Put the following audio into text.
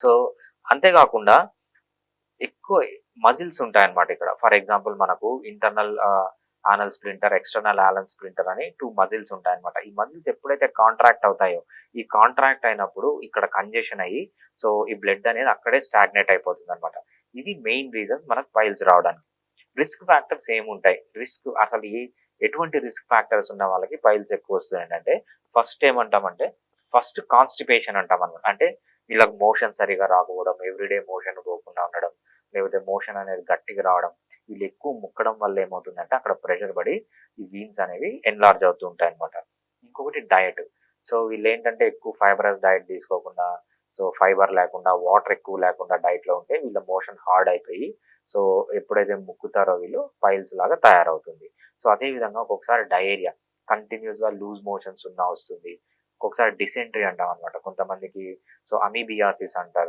So, అంతేగాకుండా ఎక్కువ muscles ఉంటాయన్నమాట ఇక్కడ. ఫర్ ఎగ్జాంపుల్ మనకు internal anal splinter, external anal splinter అని 2 మజిల్స్ ఉంటాయన్నమాట. ఈ మజిల్స్ ఎప్పుడైతే కాంట్రాక్ట్ అవుతాయో, ఈ కాంట్రాక్ట్ అయినప్పుడు ఇక్కడ కంజెషన్ అయ్యి, సో ఈ బ్లడ్ అనేది అక్కడే స్టాగ్నేట్ అయిపోతుందన్నమాట. ఇది మెయిన్ రీజన్ మనకు పైల్స్ రావడానికి. రిస్క్ ఫ్యాక్టర్స్ ఏముంటాయి? అసలు ఎటువంటి రిస్క్ ఫ్యాక్టర్స్ ఉన్న వాళ్ళకి పైల్స్ ఎక్కువ వస్తాయంటే, ఫస్ట్ ఏమంటామంటే, ఫస్ట్ కాన్‌స్టిపేషన్ అంటామన్నమాట. అంటే వీళ్ళకి మోషన్ సరిగ్గా రాకపోవడం, ఎవ్రీడే మోషన్ పోకుండా ఉండడం, లేకపోతే మోషన్ అనేది గట్టిగా రావడం. వీళ్ళు ఎక్కువ ముక్కడం వల్ల ఏమవుతుందంటే అక్కడ ప్రెషర్ పడి ఈ వీన్స్ అనేవి ఎన్‌లార్జ్ అవుతూ ఉంటాయన్నమాట. ఇంకొకటి డయట్. సో వీళ్ళేంటంటే ఎక్కువ ఫైబరస్ డయట్ తీసుకోకుండా, సో ఫైబర్ లేకుండా, వాటర్ ఎక్కువ లేకుండా డైట్‌లో ఉంటే వీళ్ళ మోషన్ హార్డ్ అయిపోయి, సో ఎప్పుడైతే ముక్కుతారో వీళ్ళు పైల్స్ లాగా తయారవుతుంది. సో అదే విధంగా ఒక్కొక్కసారి డయేరియా, కంటిన్యూయస్‌గా లూజ్ మోషన్స్ వస్తుంది. ఒక్కొక్కసారి డిసెంట్రీ అంటామన్నమాట. కొంతమందికి సో అమీబియాసిస్ అంటారు.